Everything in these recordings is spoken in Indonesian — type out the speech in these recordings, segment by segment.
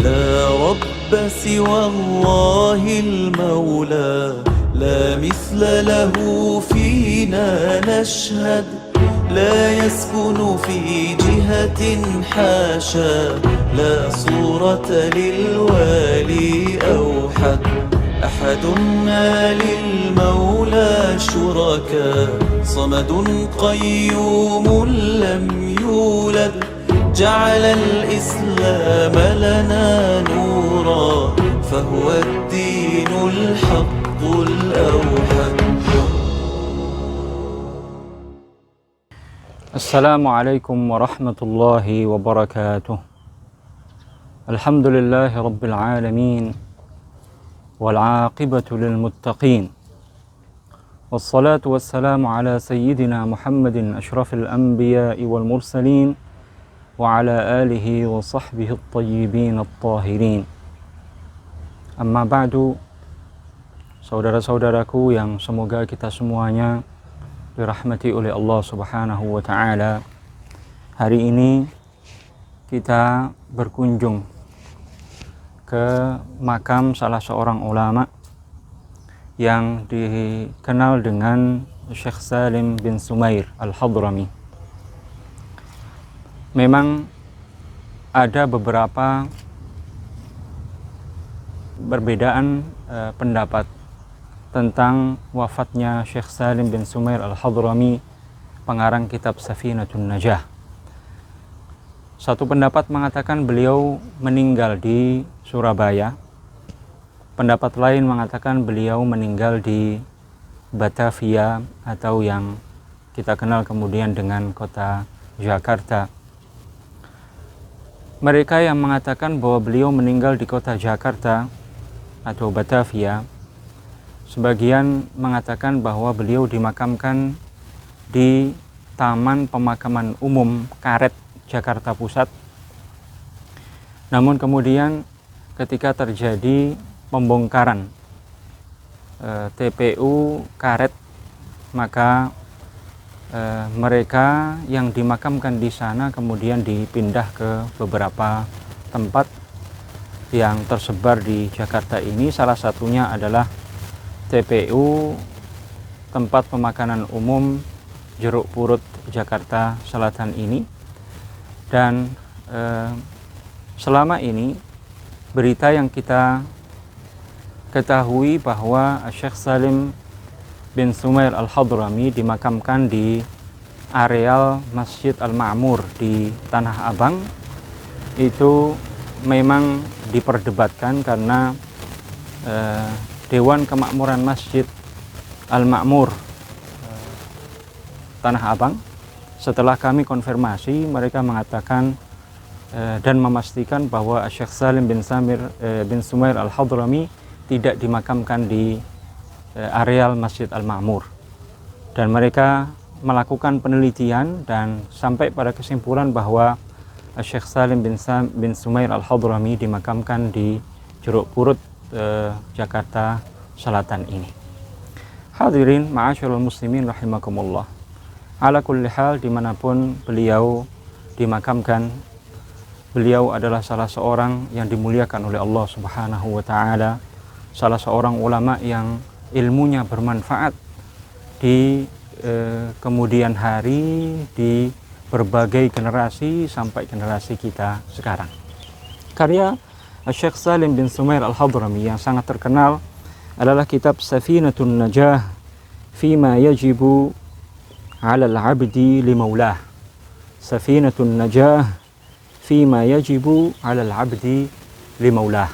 لا رب سوى الله المولى لا مثل له فينا نشهد لا يسكن في جهة حاشا لا صورة للوالي أوحد أحد ما للمولى شركاء صمد قيوم لم يولد جعل الإسلام لنا نورا فهو الدين الحق الأوحد. السلام عليكم ورحمة الله وبركاته. الحمد لله رب العالمين والعاقبة للمتقين والصلاة والسلام على سيدنا محمد أشرف الأنبياء والمرسلين وعلى آله وصحبه الطيبين الطاهرين. Amma ba'du, saudara-saudaraku yang semoga kita semuanya dirahmati oleh Allah Subhanahu wa Ta'ala. Hari ini kita berkunjung ke makam salah seorang ulama yang dikenal dengan Syekh Salim bin Sumair Al-Hadrami. Memang ada beberapa perbedaan pendapat tentang wafatnya Syekh Salim bin Sumair Al-Hadrami, pengarang kitab Safinatun Najah. Satu pendapat mengatakan beliau meninggal di Surabaya. Pendapat lain mengatakan beliau meninggal di Batavia atau yang kita kenal kemudian dengan kota Jakarta. Mereka yang mengatakan bahwa beliau meninggal di kota Jakarta atau Batavia, sebagian mengatakan bahwa beliau dimakamkan di Taman Pemakaman Umum Karet, Jakarta Pusat. Namun kemudian ketika terjadi pembongkaran TPU Karet, maka mereka yang dimakamkan di sana kemudian dipindah ke beberapa tempat yang tersebar di Jakarta ini. Salah satunya adalah TPU tempat pemakanan umum Jeruk Purut Jakarta Selatan ini. Dan selama ini berita yang kita ketahui bahwa Syekh Salim bin Sumair Al-Hadrami dimakamkan di areal Masjid Al-Ma'mur di Tanah Abang, itu memang diperdebatkan karena Dewan Kemakmuran Masjid Al-Ma'mur Tanah Abang, setelah kami konfirmasi, mereka mengatakan dan memastikan bahwa Syekh Salim bin Sumair Al-Hadrami tidak dimakamkan di areal Masjid Al-Ma'mur. Dan mereka melakukan penelitian dan sampai pada kesimpulan bahwa Syekh Salim bin Sumair Al-Hadrami dimakamkan di Jeruk Purut Jakarta Selatan ini. Hadirin ma'asyiral muslimin rahimakumullah. Ala kulli hal, dimanapun beliau dimakamkan, beliau adalah salah seorang yang dimuliakan oleh Allah Subhanahu wa Ta'ala, salah seorang ulama yang ilmunya bermanfaat di kemudian hari, di berbagai generasi sampai generasi kita sekarang. Karya Syekh Salim bin Sumair Al-Hadrami yang sangat terkenal adalah kitab Safinatun Najah Fima Yajibu 'ala al-'abdi li maulah. Safinatun Najah Fima Yajibu 'ala al-'abdi li maulah.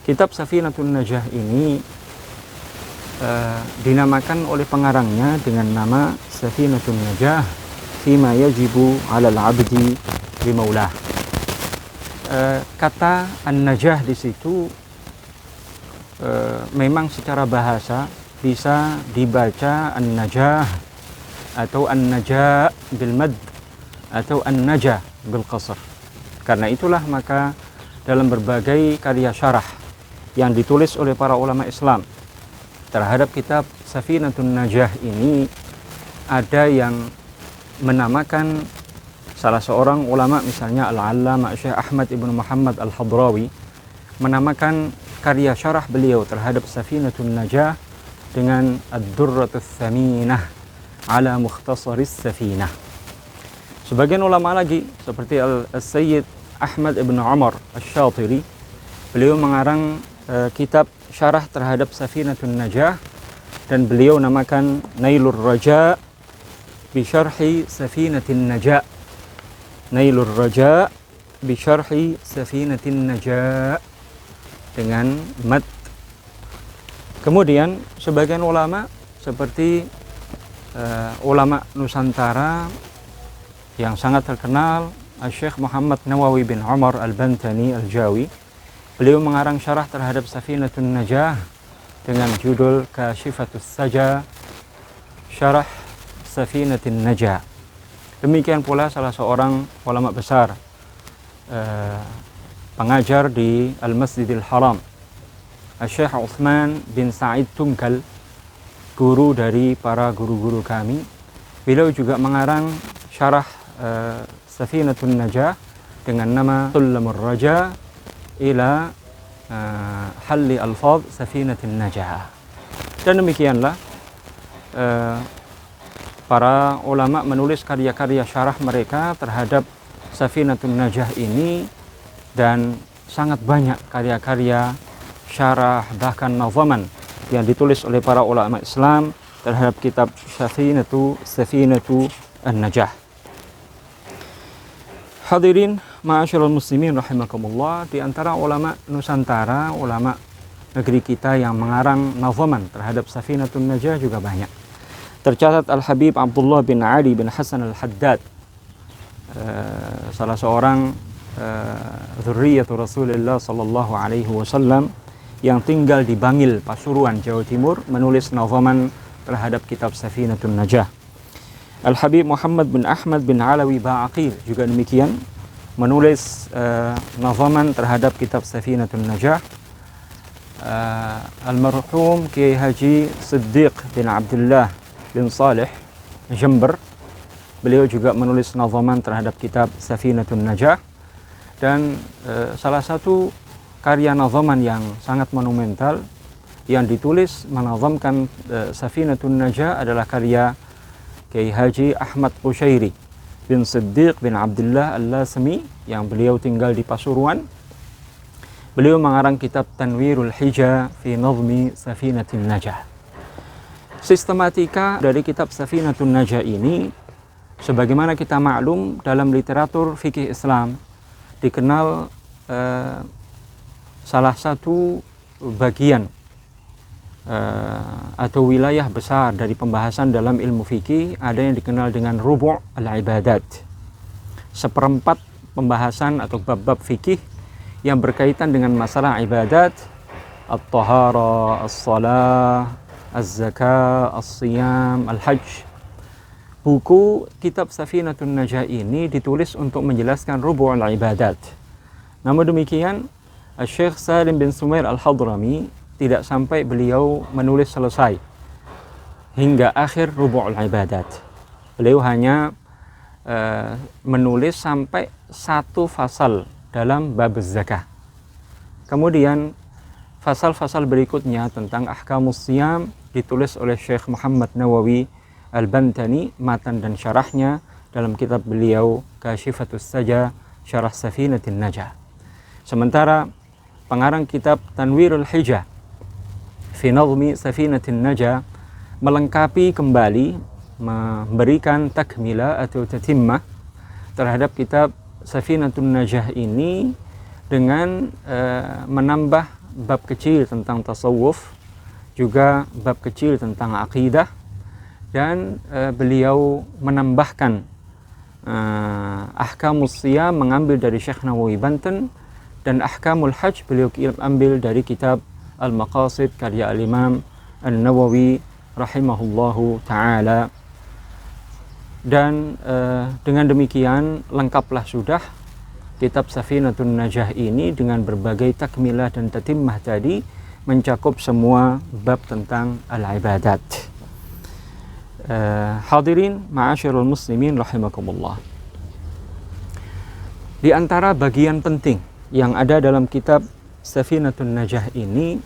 Kitab Safinatun Najah ini dinamakan oleh pengarangnya dengan nama Safinatun Najah Fima Yajibu 'ala al-'abdi li maulah. Kata an-najah di situ memang secara bahasa bisa dibaca an-najah atau an-najah bil mad atau an-najah bil qasr. Karena itulah maka dalam berbagai karya syarah yang ditulis oleh para ulama Islam terhadap kitab Safinatun Najah ini, ada yang menamakan salah seorang ulama misalnya Al-Allamah Syekh Ahmad ibn Muhammad Al-Hadrawi menamakan karya syarah beliau terhadap Safinatun Najah dengan Ad-Durratus Tsaminah ala Mukhtasaris Safinah. Sebagian ulama lagi seperti Al-Sayyid Ahmad ibn Umar Asy-Syatiri, beliau mengarang kitab syarah terhadap Safinatun Najah dan beliau namakan Nailur Raja bi syarhi Safinatin Najah. Nailur Raja bi syarhi Safinatin Najah dengan mad. Kemudian sebagian ulama seperti ulama Nusantara yang sangat terkenal, Syekh Muhammad Nawawi bin Umar Al-Bantani Al-Jawi, beliau mengarang syarah terhadap Safinatun Najah dengan judul Kashifatus Saja Syarah Safinatin Najah. Demikian pula salah seorang ulama besar, pengajar di Al-Masjidil Haram, Syekh Utsman bin Sa'id Tungkal, guru dari para guru-guru kami. Beliau juga mengarang syarah Safinatun Najah dengan nama Sulamur Raja ila halli alfaz Safinatin Najah. Dan demikianlah para ulama menulis karya-karya syarah mereka terhadap Safinatun Najah ini, dan sangat banyak karya-karya syarah bahkan nazaman yang ditulis oleh para ulama Islam terhadap kitab Safinatu An-Najah. Hadirin ma'asyiral muslimin rahimakumullah, di antara ulama Nusantara, ulama negeri kita yang mengarang nazaman terhadap Safinatun Najah juga banyak. Tercatat Al-Habib Abdullah bin Ali bin Hasan Al-Haddad, salah seorang dzurriyyatu Rasulullah sallallahu alaihi wasallam yang tinggal di Bangil, Pasuruan, Jawa Timur, menulis nazaman terhadap kitab Safinatun Najah. Al-Habib Muhammad bin Ahmad bin Alawi Ba'aqil juga demikian, menulis nazaman terhadap kitab Safinatun Najah. Almarhum Kiai Haji Siddiq bin Abdullah bin Saleh Jember, beliau juga menulis nazaman terhadap kitab Safinatun Najah. Dan salah satu karya nazaman yang sangat monumental yang ditulis menazamkan Safinatun Najah adalah karya Kiai Haji Ahmad Qushairi bin Siddiq bin Abdullah Al-Lasmi yang beliau tinggal di Pasuruan. Beliau mengarang kitab Tanwirul Hija fi Nazmi Safinatin Najah. Sistematika dari kitab Safinatun Najah ini, sebagaimana kita maklum dalam literatur fikih Islam, dikenal salah satu bagian atau wilayah besar dari pembahasan dalam ilmu fikih ada yang dikenal dengan rubu' al-ibadat. Seperempat pembahasan atau bab-bab fikih yang berkaitan dengan masalah ibadat, at-tahara, as-salah, az-zakah, as-siyam, al-hajj. Buku kitab Safinatun Najah ini ditulis untuk menjelaskan rubu' al-ibadat. Namun demikian, Syekh Salim bin Sumair Al-Hadrami tidak sampai beliau menulis selesai hingga akhir rubu'ul ibadat. Beliau hanya menulis sampai satu fasal dalam bab zakah. Kemudian fasal-fasal berikutnya tentang ahkamus siyam ditulis oleh Syekh Muhammad Nawawi Al-Bantani, matan dan syarahnya dalam kitab beliau Kashifatus Saja Syarah Safinatin Najah. Sementara pengarang kitab Tanwirul Hija fi Nazmi Safinatin Najah melengkapi kembali, memberikan takmilah atau tatimmah terhadap kitab Safinatun Najah ini dengan menambah bab kecil tentang tasawuf, juga bab kecil tentang akidah, dan beliau menambahkan ahkamus siyam mengambil dari Syekh Nawawi Banten, dan ahkamul hajj beliau ambil dari kitab Al-Maqasid karya Al-Imam An-Nawawi rahimahullahu ta'ala. Dan dengan demikian lengkaplah sudah kitab Safinatun Najah ini dengan berbagai takmilah dan tatimmah tadi, mencakup semua bab tentang al-ibadat. Hadirin ma'asyiral muslimin rahimakumullah. Di antara bagian penting yang ada dalam kitab Safinatun Najah ini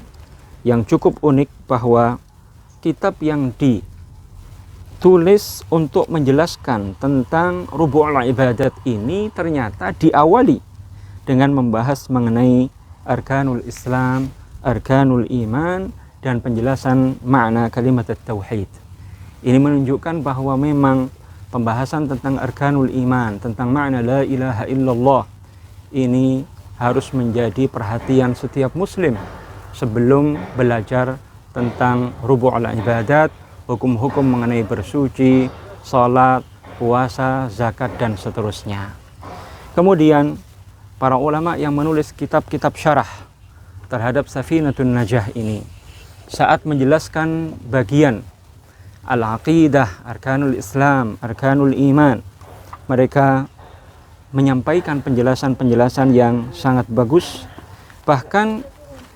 yang cukup unik, bahwa kitab yang ditulis untuk menjelaskan tentang rubu'ul ibadat ini ternyata diawali dengan membahas mengenai arkanul Islam, arkanul iman, dan penjelasan makna kalimat tauhid. Ini menunjukkan bahwa memang pembahasan tentang arkanul iman, tentang makna la ilaha illallah, ini harus menjadi perhatian setiap muslim sebelum belajar tentang rubu'ul ibadat, hukum-hukum mengenai bersuci, salat, puasa, zakat, dan seterusnya. Kemudian para ulama yang menulis kitab-kitab syarah terhadap Safinatun Najah ini, saat menjelaskan bagian al-aqidah, arkanul Islam, arkanul iman, mereka menyampaikan penjelasan-penjelasan yang sangat bagus. Bahkan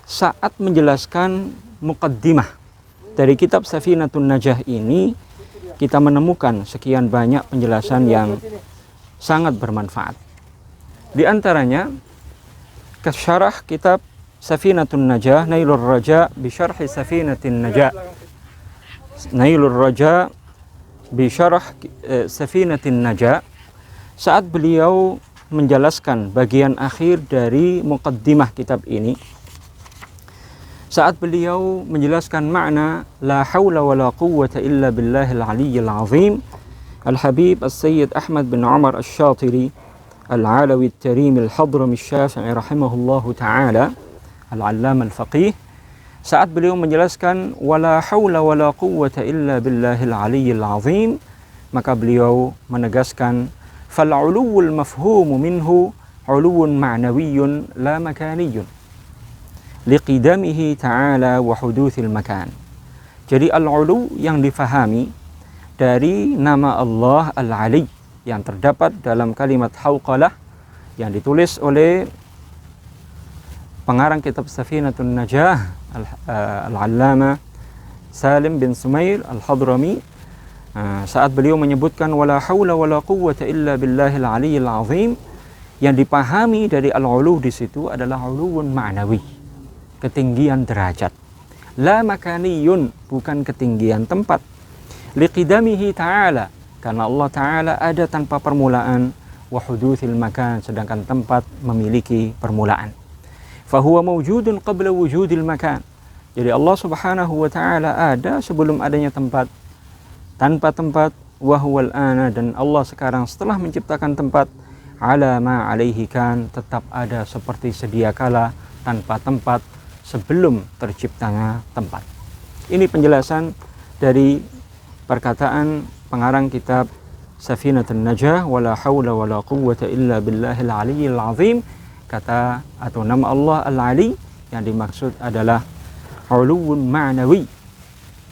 saat menjelaskan muqaddimah dari kitab Safinatun Najah ini, kita menemukan sekian banyak penjelasan yang sangat bermanfaat. Di antaranya syarah kitab Safinatun Najah, Nailur Raja bi syarhi Safinatin Najah, Nailur Raja bi syarh Safinatin Najah, saat beliau menjelaskan bagian akhir dari muqaddimah kitab ini, saat beliau menjelaskan makna la haula wa la quwwata illa billahil aliyyil azim, Al-Habib As-Sayyid Ahmad bin Umar Asy-Syatiri Al-Alawi At-Tarimi Al-Hadrami Asy-Syafi'i rahimahullahu ta'ala, Al-Allama Al-Faqih, saat beliau menjelaskan wala haula wala quwwata illa billahil aliyyil azim, maka beliau menegaskan fal uluwul mafhumu minhu uluwun ma'nawiyyun la makaniyyun liqidamihi ta'ala wa huduthil makan. Jadi al-ulu yang difahami dari nama Allah Al-Ali yang terdapat dalam kalimat hauqalah yang ditulis oleh pengarang kitab Safinatun Najah, Al-Allama Salim bin Sumair Al-Hadrami, saat beliau menyebutkan wala haula wala quwwata illa billahil aliyyil azim, yang dipahami dari al-ulu di situ adalah uluwun ma'nawi, ketinggian derajat, la makaniyun, bukan ketinggian tempat, liqidamihi ta'ala, karena Allah Ta'ala ada tanpa permulaan, wa huduthil makan, sedangkan tempat memiliki permulaan. Fahuwa mawjudun qabla wujudil makan. Jadi Allah Subhanahu wa Ta'ala ada sebelum adanya tempat, tanpa tempat, wa huwal ana, dan Allah sekarang setelah menciptakan tempat, ala ma alaihi kan, tetap ada seperti sedia kala tanpa tempat sebelum terciptanya tempat. Ini penjelasan dari perkataan pengarang kitab Safinatun Najah, wala haula wala quwwata illa billahil aliyyil azim. Kata atau nama Allah Al-Ali yang dimaksud adalah uluwun ma'nawi,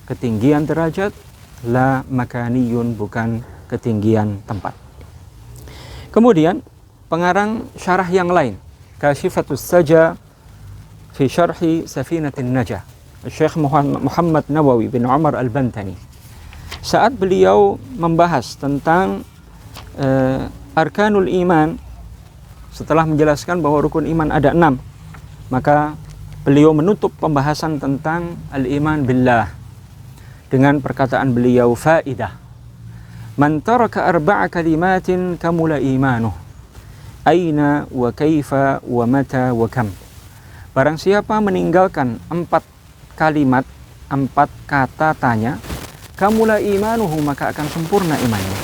ketinggian derajat, la makaniyun, bukan ketinggian tempat. Kemudian pengarang syarah yang lain, Kashifatus Saja fi syarhi Safinatin Najah, Syekh Muhammad Nawawi bin Umar Al-Bantani, saat beliau membahas tentang arkanul iman, setelah menjelaskan bahwa rukun iman ada 6, maka beliau menutup pembahasan tentang al-iman billah dengan perkataan beliau, faidah, man taraka arba'a kalimatin kamula imanuh, aina wa kaifa wa mata wa kam. Barang siapa meninggalkan 4 kalimat, 4 kata tanya, kamula imanuhu, maka akan sempurna imannya.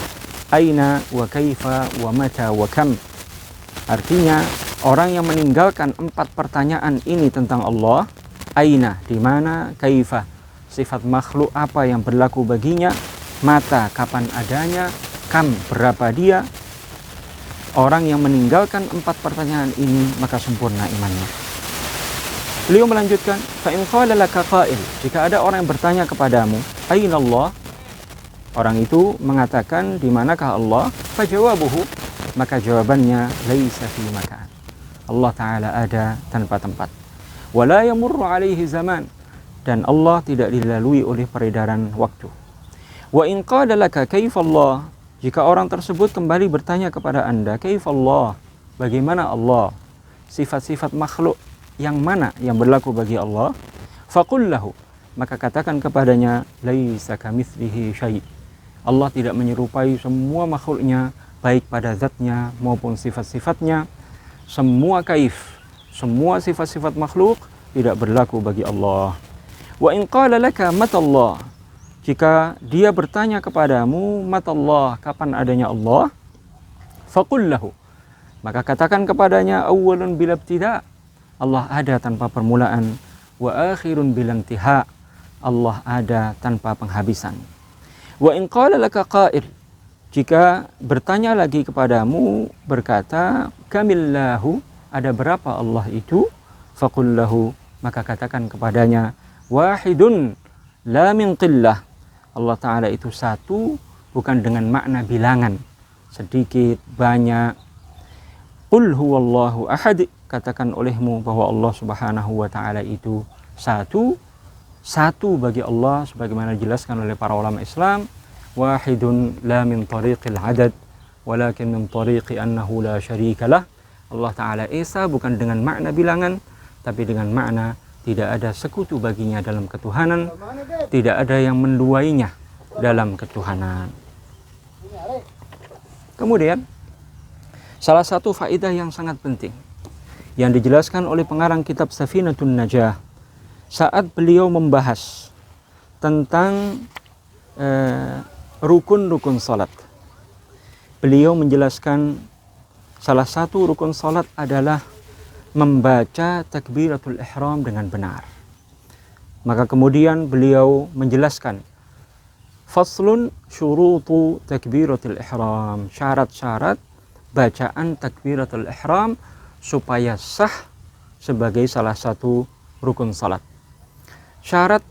Aina wa kaifa wa mata wa kam. Artinya orang yang meninggalkan 4 pertanyaan ini tentang Allah, aina, di mana, kaifa, sifat makhluk apa yang berlaku baginya, mata, kapan adanya, kam, berapa dia. Orang yang meninggalkan 4 pertanyaan ini, maka sempurna imannya. Beliau melanjutkan, fa in qala laka qa'il, jika ada orang yang bertanya kepadamu, aina Allah, orang itu mengatakan di manakah Allah, fajawabuhu, maka jawabannya laisa fi makan, Allah Ta'ala ada tanpa tempat, wala yamurru alaihi zaman, dan Allah tidak dilalui oleh peredaran waktu. Wa in qala laka kaifa Allah, jika orang tersebut kembali bertanya kepada Anda, kaifa Allah, bagaimana Allah, sifat-sifat makhluk yang mana yang berlaku bagi Allah, faqul lahu, maka katakan kepadanya, laisa kamitslihi syai'. Allah tidak menyerupai semua makhluknya, baik pada zatnya maupun sifat-sifatnya. Semua kaif, semua sifat-sifat makhluk tidak berlaku bagi Allah. Wa in qala laka matallah, jika dia bertanya kepadamu, matallah, kapan adanya Allah, faqul lahu, maka katakan kepadanya, awwalun bil ibtida', Allah ada tanpa permulaan, wa akhirun bil intiha', Allah ada tanpa penghabisan. Wa in qala laka qa'il, jika bertanya lagi kepadamu berkata, kamillahu, ada berapa Allah itu, faqul lahu, maka katakan kepadanya, wahidun la min qillah, Allah Ta'ala itu satu, bukan dengan makna bilangan, sedikit, banyak. Qul huwallahu ahad, katakan olehmu bahwa Allah Subhanahu wa Ta'ala itu satu, satu bagi Allah sebagaimana dijelaskan oleh para ulama Islam, wahidun la min tariqil adad walakin min tariqi annahu la syarika lah, Allah Ta'ala esa bukan dengan makna bilangan tapi dengan makna tidak ada sekutu baginya dalam ketuhanan, tidak ada yang menduainya dalam ketuhanan. Kemudian salah satu faedah yang sangat penting yang dijelaskan oleh pengarang kitab Safinatun Najah saat beliau membahas tentang rukun-rukun salat. Beliau menjelaskan salah satu rukun salat adalah membaca takbiratul ihram dengan benar. Maka kemudian beliau menjelaskan faslun syurutu takbiratul ihram, syarat-syarat bacaan takbiratul ihram supaya sah sebagai salah satu rukun salat. Syarat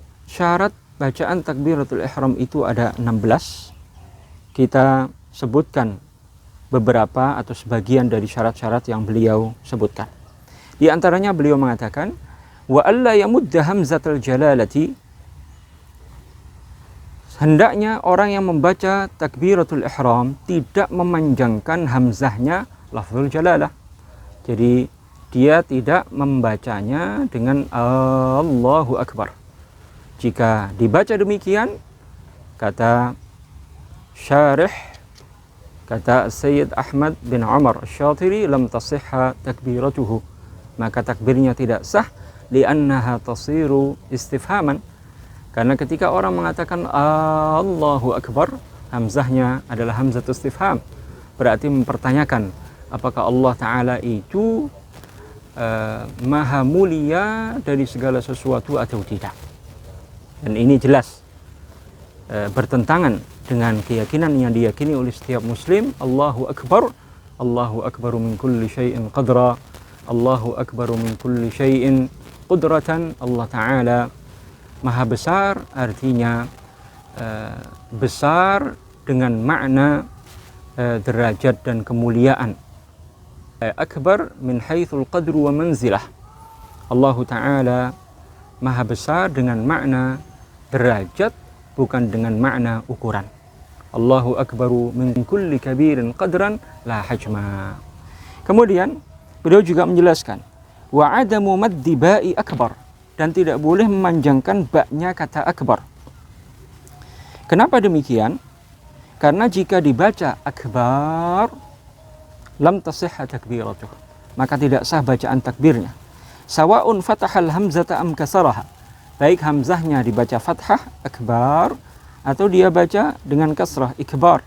bacaan takbiratul ihram itu ada 16. Kita sebutkan beberapa atau sebagian dari syarat-syarat yang beliau sebutkan. Di antaranya beliau mengatakan, wa alla yamudda hamzatul jalalati, hendaknya orang yang membaca takbiratul ihram tidak memanjangkan hamzahnya lafzul jalalah. Jadi dia tidak membacanya dengan Allahu Akbar. Jika dibaca demikian, kata syarih, kata Sayyid Ahmad bin Umar Asy-Syatiri, lam tasihha takbiratuhu, maka takbirnya tidak sah, li'annaha tasiru istifhaman, karena ketika orang mengatakan Allahu Akbar, hamzahnya adalah hamzatu istifham, berarti mempertanyakan apakah Allah Ta'ala itu maha mulia dari segala sesuatu atau tidak. Dan ini jelas bertentangan dengan keyakinan yang diyakini oleh setiap muslim. Allahu Akbar, Allahu Akbaru min kulli syai'in qadra, Allahu Akbaru min kulli syai'in qudratan. Allah Ta'ala maha besar, artinya besar dengan makna derajat dan kemuliaan. Akbar min haitsul qadru wa manzilah, Allah Ta'ala maha besar dengan makna derajat, bukan dengan makna ukuran. Allahu Akbaru min kulli kabirin qadran la hajma. Kemudian beliau juga menjelaskan wa adamu maddi ba'i akbar, dan tidak boleh memanjangkan ba-nya kata akbar. Kenapa demikian? Karena jika dibaca akbar lam tasihha takbiratuh, maka tidak sah bacaan takbirnya. Sawa'un fatahal hamzata am kasaraha, baik hamzahnya dibaca fathah akbar atau dia baca dengan kasrah ikbar.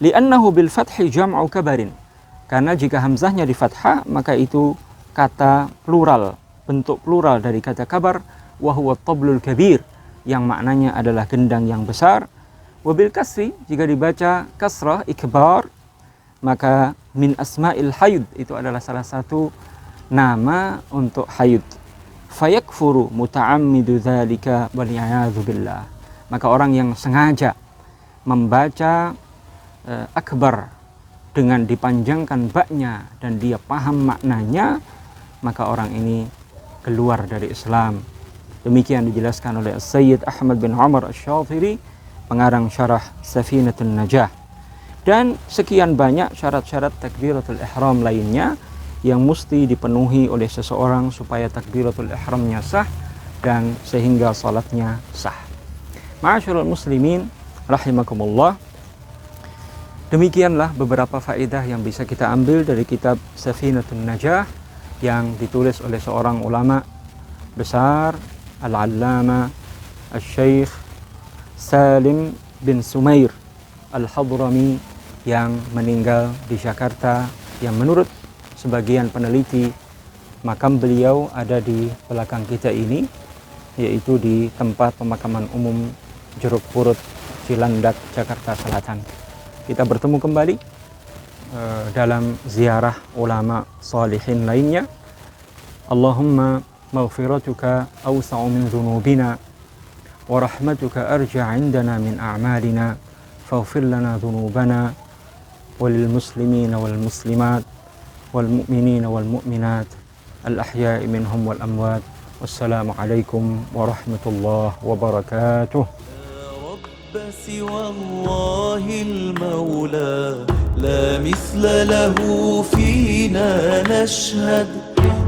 Li'annahu bil fathi jam'u kabarin, karena jika hamzahnya di fathah maka itu kata plural, bentuk plural dari kata kabar, wa huwa tablul kabir, yang maknanya adalah gendang yang besar. Wa bil kasri, jika dibaca kasrah ikbar, maka min asma'il hayd, itu adalah salah satu nama untuk hayd. Fayakfuru muta'ammidu dzalika wal i'adzu billah, maka orang yang sengaja membaca akbar dengan dipanjangkan ba-nya dan dia paham maknanya, maka orang ini keluar dari Islam. Demikian dijelaskan oleh Sayyid Ahmad bin Umar Asy-Syatiri, pengarang syarah Safinatun Najah. Dan sekian banyak syarat-syarat takbiratul ihram lainnya yang mesti dipenuhi oleh seseorang supaya takbiratul ihramnya sah dan sehingga salatnya sah. Ma'asyiral muslimin rahimakumullah. Demikianlah beberapa faedah yang bisa kita ambil dari kitab Safinatun Najah yang ditulis oleh seorang ulama besar, Al-Allama Al-Syeikh Salim bin Sumair Al-Hadrami yang meninggal di Jakarta, yang menurut sebagian peneliti makam beliau ada di belakang kita ini, yaitu di tempat pemakaman umum Jeruk Purut, Cilandak, Jakarta Selatan. Kita bertemu kembali dalam ziarah ulama salihin lainnya. Allahumma maghfiratuka awsa'u min dhunubina wa rahmatuka arja' indana min a'malina faghfir lana dhunubana walil muslimina wal muslimat wal mu'minina wal mu'minat al ahya'i minhum wal amwat. Wassalamu alaikum warahmatullahi wabarakatuh. سوى الله المولى لا مثل له فينا نشهد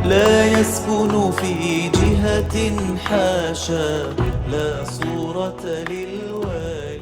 لا يسكن في جهة حاشا لا صورة للوالي